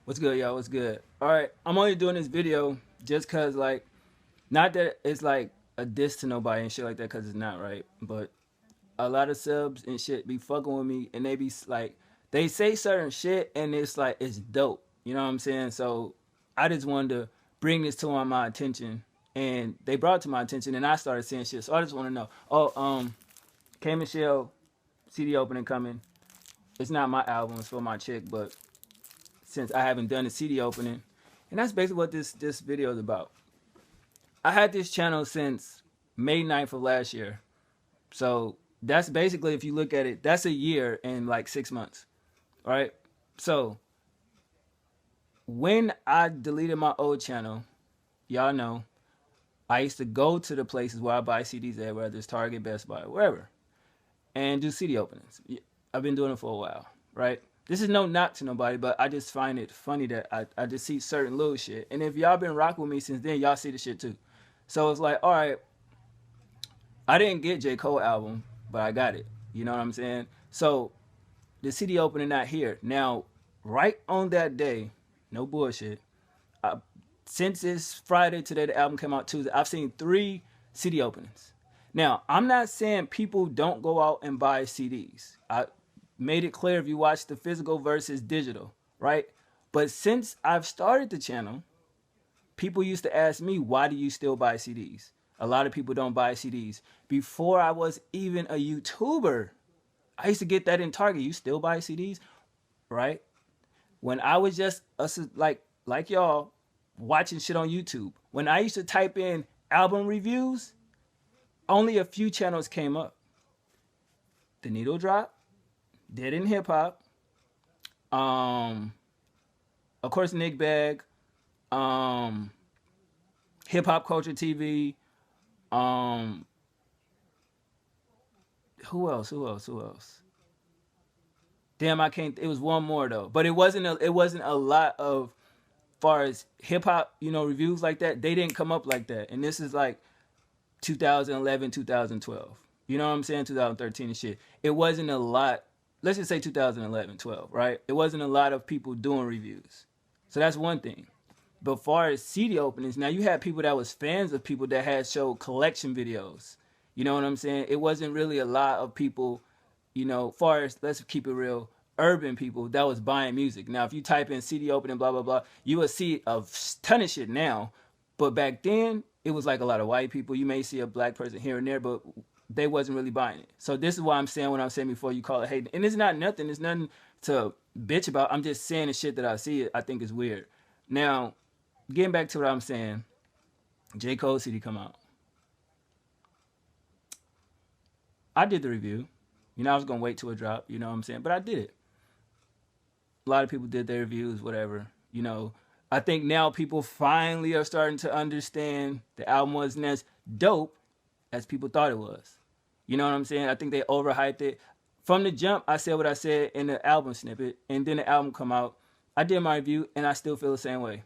What's good, y'all? What's good? All right, I'm only doing this video just cause like, not that it's like a diss to nobody and shit like that, cause it's not right. But a lot of subs and shit be fucking with me, and they be like, they say certain shit, and it's like it's dope. You know what I'm saying? So I just wanted to bring this to my attention, and they brought it to my attention, and I started saying shit. So I just want to know. Oh, K Michelle CD opening coming. It's not my album; it's for my chick, but since I haven't done a CD opening. And that's basically what this video is about. I had this channel since May 9th of last year. So that's basically, if you look at it, that's a year and like 6 months. Right? So when I deleted my old channel, y'all know, I used to go to the places where I buy CDs at, whether it's Target, Best Buy, wherever, and do CD openings. I've been doing it for a while, right? This is no knock to nobody, but I just find it funny that I just see certain little shit. And if y'all been rocking with me since then, y'all see the shit too. So it's like, all right, I didn't get J. Cole album, but I got it. You know what I'm saying? So the CD opening not here. Now, right on that day, no bullshit, since it's Friday, today the album came out Tuesday, I've seen 3 CD openings. Now, I'm not saying people don't go out and buy CDs. I made it clear if you watch the physical versus digital, right? But since I've started the channel, people used to ask me, why do you still buy CDs? A lot of people don't buy CDs. Before I was even a YouTuber, I used to get that in Target. You still buy CDs, right? When I was just like y'all watching shit on YouTube, when I used to type in album reviews, only a few channels came up. The Needle Drop, Dead in Hip Hop, um, of course Nick Bag, um, Hip Hop Culture TV, um, who else? Who else? Who else? Damn, I can't. It was one more though, but it wasn't a lot of far as hip hop, reviews like that. They didn't come up like that, and this is like 2011, 2012. You know what I'm saying? 2013 and shit. It wasn't a lot. Let's just say 2011, 12, right? It wasn't a lot of people doing reviews. So that's one thing. But far as CD openings, now you had people that was fans of people that had showed collection videos. You know what I'm saying? It wasn't really a lot of people, far as, let's keep it real, urban people that was buying music. Now, if you type in CD opening, blah, blah, blah, you will see a ton of shit now. But back then, it was like a lot of white people. You may see a black person here and there, but they wasn't really buying it. So this is why I'm saying what I'm saying before you call it hating. And it's not nothing. It's nothing to bitch about. I'm just saying the shit that I see. I think is weird. Now, getting back to what I'm saying, J. Cole CD come out. I did the review. I was gonna wait till it dropped. You know what I'm saying? But I did it. A lot of people did their reviews, whatever. I think now people finally are starting to understand the album wasn't as dope as people thought it was. You know what I'm saying? I think they overhyped it. From the jump, I said what I said in the album snippet, and then the album come out. I did my review, and I still feel the same way.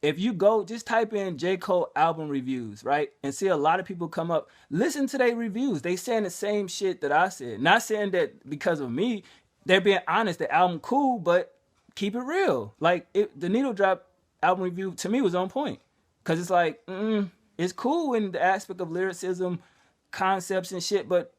If you go, just type in J. Cole album reviews, right? And see a lot of people come up. Listen to their reviews. They saying the same shit that I said. Not saying that because of me. They're being honest. The album cool, but keep it real. Like, the Needle Drop album review, to me, was on point. Because it's like, it's cool in the aspect of lyricism, concepts and shit, but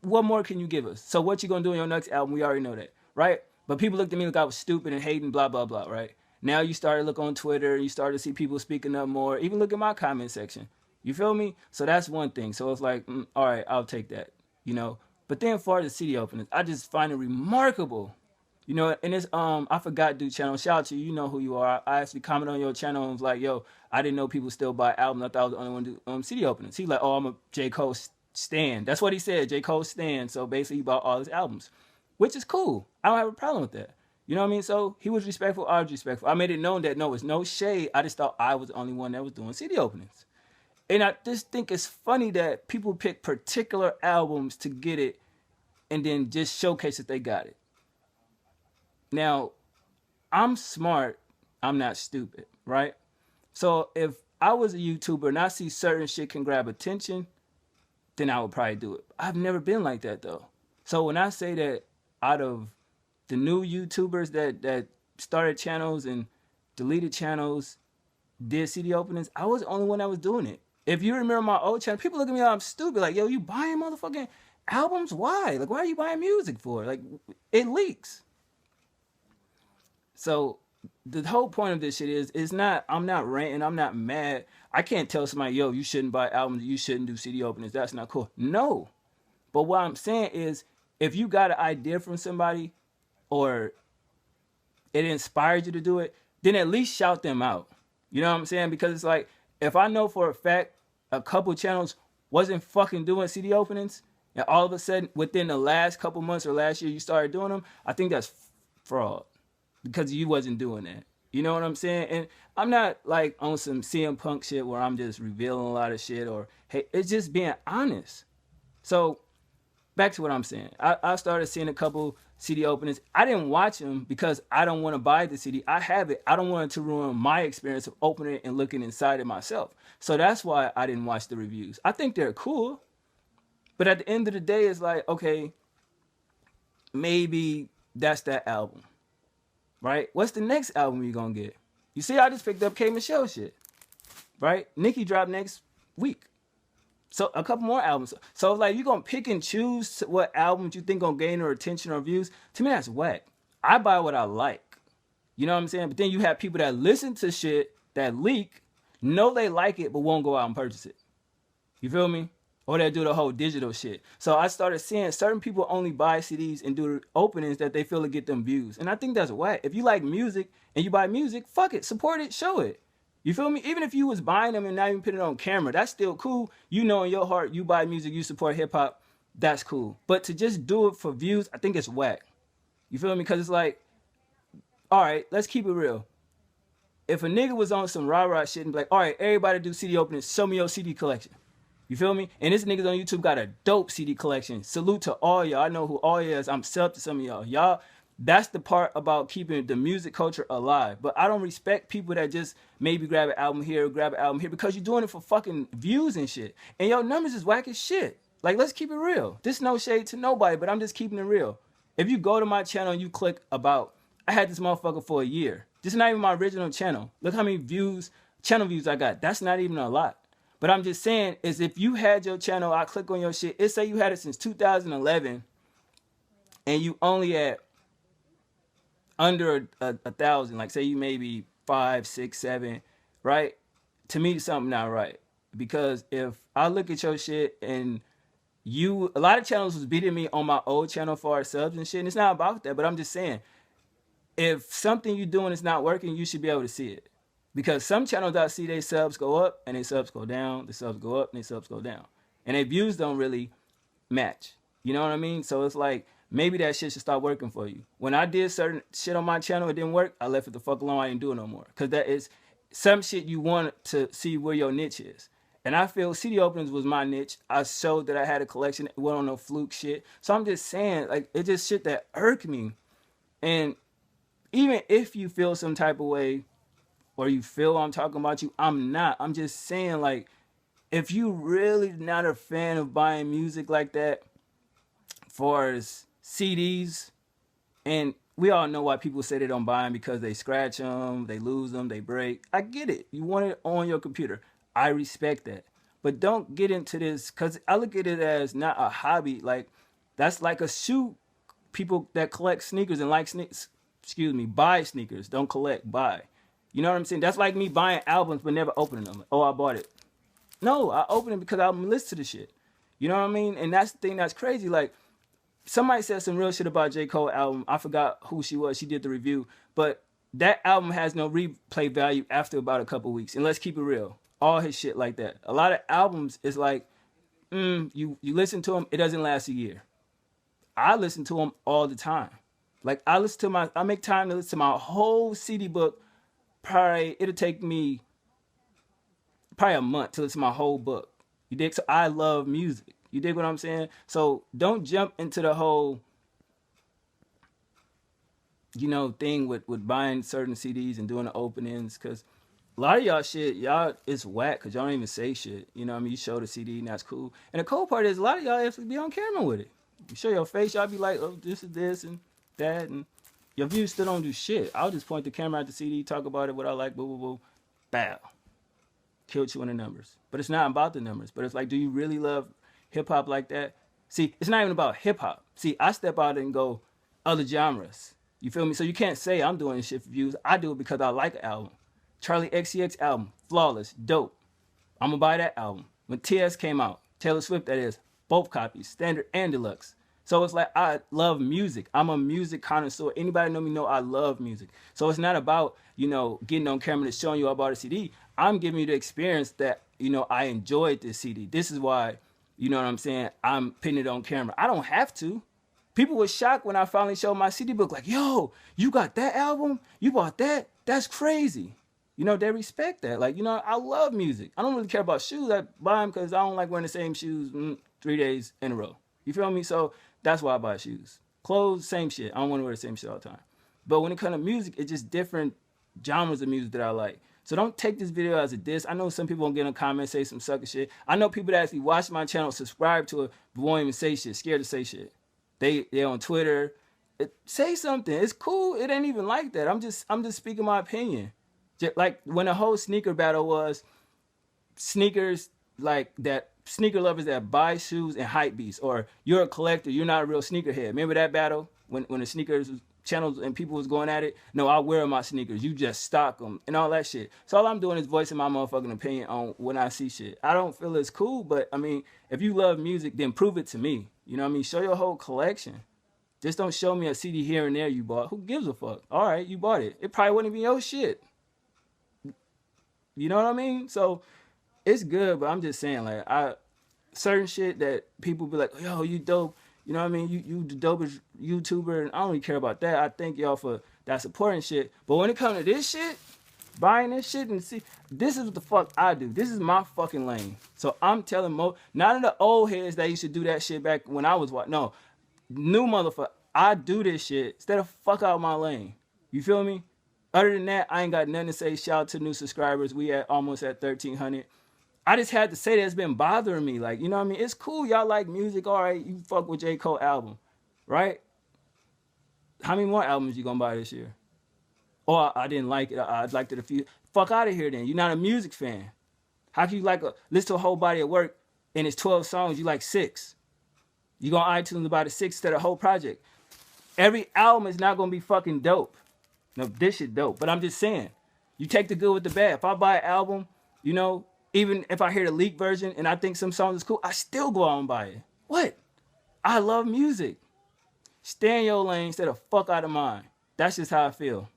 what more can you give us? So what you gonna do in your next album? We already know that, right? But people looked at me like I was stupid and hating, blah, blah, blah, right? Now you started to look on Twitter, you started to see people speaking up more, even look at my comment section. You feel me? So that's one thing. So it's like, all right, I'll take that, But then for the CD openings, I just find it remarkable. And it's I forgot dude channel. Shout out to you, you know who you are. I actually commented on your channel and was like, yo, I didn't know people still buy albums. I thought I was the only one to do CD openings. He's like, oh, I'm a J. Cole stan. That's what he said, J. Cole stan. So basically he bought all his albums, which is cool. I don't have a problem with that. You know what I mean? So he was respectful, I was respectful. I made it known that no, it's no shade. I just thought I was the only one that was doing CD openings. And I just think it's funny that people pick particular albums to get it and then just showcase that they got it. Now, I'm smart. I'm not stupid, right? So if I was a YouTuber and I see certain shit can grab attention, then I would probably do it. I've never been like that though. So when I say that out of the new YouTubers that started channels and deleted channels, did CD openings. I was the only one that was doing it. If you remember my old channel, people look at me like I'm stupid. Like, yo, you buying motherfucking albums? Why? Like, why are you buying music for? Like, it leaks. So the whole point of this shit is not, I'm not ranting, I'm not mad. I can't tell somebody, yo, you shouldn't buy albums, you shouldn't do CD openings. That's not cool. No. But what I'm saying is, if you got an idea from somebody or it inspired you to do it, then at least shout them out. You know what I'm saying? Because it's like, if I know for a fact a couple channels wasn't fucking doing CD openings, and all of a sudden within the last couple months or last year you started doing them, I think that's fraud because you wasn't doing that. You know what I'm saying? And I'm not like on some CM Punk shit where I'm just revealing a lot of shit, or hey, it's just being honest. So back to what I'm saying. I started seeing a couple CD openings. I didn't watch them because I don't want to buy the CD. I have it. I don't want it to ruin my experience of opening it and looking inside it myself. So that's why I didn't watch the reviews. I think they're cool. But at the end of the day, it's like, okay, maybe that's that album. Right? What's the next album you gonna get? You see, I just picked up K Michelle shit. Right? Nicki dropped next week. So a couple more albums. So like, you gonna pick and choose what albums you think gonna gain her attention or views? To me, that's whack. I buy what I like. You know what I'm saying? But then you have people that listen to shit that leak, know they like it, but won't go out and purchase it. You feel me? Or they do the whole digital shit. So I started seeing certain people only buy CDs and do openings that they feel to get them views. And I think that's whack. If you like music and you buy music, fuck it, support it, show it. You feel me? Even if you was buying them and not even putting it on camera, that's still cool. You know in your heart, you buy music, you support hip hop, that's cool. But to just do it for views, I think it's whack. You feel me? Because it's like, all right, let's keep it real. If a nigga was on some rah-rah shit and be like, all right, everybody do CD openings, show me your CD collection. You feel me? And this niggas on YouTube got a dope CD collection. Salute to all y'all. I know who all y'all is. I'm sub to some of y'all. Y'all, that's the part about keeping the music culture alive. But I don't respect people that just maybe grab an album here, grab an album here, because you're doing it for fucking views and shit. And your numbers is whack as shit. Like, let's keep it real. This no shade to nobody, but I'm just keeping it real. If you go to my channel and you click about, I had this motherfucker for a year. This is not even my original channel. Look how many views, channel views I got. That's not even a lot. But I'm just saying, is if you had your channel, I click on your shit, it say you had it since 2011, and you only at under a thousand, like say you maybe 5, 6, 7, right? To me, something not right. Because if I look at your shit and you, a lot of channels was beating me on my old channel for our subs and shit, and it's not about that, but I'm just saying, if something you're doing is not working, you should be able to see it. Because some channels I see their subs go up and their subs go down, the subs go up and their subs go down. And their views don't really match. You know what I mean? So it's like, maybe that shit should start working for you. When I did certain shit on my channel, it didn't work, I left it the fuck alone, I didn't do it no more. Because that is some shit you want to see where your niche is. And I feel CD openings was my niche. I showed that I had a collection, it wasn't on no fluke shit. So I'm just saying, like, it's just shit that irked me. And even if you feel some type of way, or you feel I'm talking about you, I'm not. I'm just saying, like, if you really not a fan of buying music like that, for as CDs, and we all know why people say they don't buy them, because they scratch them, they lose them, they break. I get it. You want it on your computer. I respect that. But don't get into this, because I look at it as not a hobby. Like, that's like a shoe. People that collect sneakers and like sneakers, buy sneakers, don't collect, buy. You know what I'm saying? That's like me buying albums but never opening them. Oh, I bought it. No, I opened it because I'm listening to the shit. You know what I mean? And that's the thing that's crazy. Like, somebody said some real shit about J. Cole album. I forgot who she was. She did the review. But that album has no replay value after about a couple weeks. And let's keep it real. All his shit like that. A lot of albums is like, you listen to them, it doesn't last a year. I listen to them all the time. Like, I make time to listen to my whole CD book. Probably it'll take me probably a month to listen to my whole book. You dig? So I love music. You dig what I'm saying? So don't jump into the whole, thing with buying certain CDs and doing the openings, because a lot of y'all shit, it's whack because y'all don't even say shit. You know what I mean? You show the CD and that's cool. And the cool part is a lot of y'all have to be on camera with it. You show your face, y'all be like, oh, this is this and that, and your views still don't do shit. I'll just point the camera at the CD, talk about it, what I like, boo, boo, boo, bow. Killed you in the numbers. But it's not about the numbers. But it's like, do you really love hip hop like that? See, it's not even about hip hop. See, I step out and go other genres. You feel me? So you can't say I'm doing this shit for views. I do it because I like an album. Charlie XCX album, flawless, dope. I'm gonna buy that album. When TS came out, Taylor Swift, that is, both copies, standard and deluxe. So it's like, I love music. I'm a music connoisseur. Anybody know me know I love music. So it's not about, getting on camera and showing you I bought a CD. I'm giving you the experience that, I enjoyed this CD. This is why, you know what I'm saying, I'm putting it on camera. I don't have to. People were shocked when I finally showed my CD book, like, yo, you got that album? You bought that? That's crazy. They respect that. Like, I love music. I don't really care about shoes. I buy them because I don't like wearing the same shoes 3 days in a row. You feel me? So that's why I buy shoes. Clothes, same shit. I don't want to wear the same shit all the time. But when it comes to music, it's just different genres of music that I like. So don't take this video as a diss. I know some people will get in a comment, say some sucker shit. I know people that actually watch my channel, subscribe to it, but won't even say shit, scared to say shit. They're on Twitter. Say something. It's cool. It ain't even like that. I'm just speaking my opinion. Just like when the whole sneaker battle was, sneakers like that, sneaker lovers that buy shoes and hype beasts, or you're a collector, you're not a real sneakerhead. Remember that battle when the sneakers channels and people was going at it? No, I wear my sneakers. You just stock them and all that shit. So all I'm doing is voicing my motherfucking opinion on when I see shit. I don't feel it's cool, but I mean, if you love music, then prove it to me. You know what I mean? Show your whole collection. Just don't show me a CD here and there you bought. Who gives a fuck? All right, you bought it. It probably wouldn't be your shit. You know what I mean? So it's good, but I'm just saying, like, certain shit that people be like, yo, you dope. You know what I mean? You the dopest YouTuber, and I don't really care about that. I thank y'all for that support and shit. But when it comes to this shit, buying this shit and see, this is what the fuck I do. This is my fucking lane. So I'm telling none of the old heads that used to do that shit back when I was what? No, new motherfucker. I do this shit instead of fuck out my lane. You feel me? Other than that, I ain't got nothing to say. Shout out to new subscribers. We almost at 1,300. I just had to say that it's been bothering me. Like, you know what I mean? It's cool. Y'all like music. All right. You fuck with J. Cole album. Right? How many more albums you gonna buy this year? Or I didn't like it. I liked it a few. Fuck out of here then. You're not a music fan. How can you listen to a whole body of work and it's 12 songs, you like 6? You go on iTunes about a 6 instead of the whole project. Every album is not gonna be fucking dope. No, this shit dope. But I'm just saying, you take the good with the bad. If I buy an album, even if I hear the leaked version and I think some songs is cool, I still go out and buy it. What? I love music. Stay in your lane instead of fuck out of mine. That's just how I feel.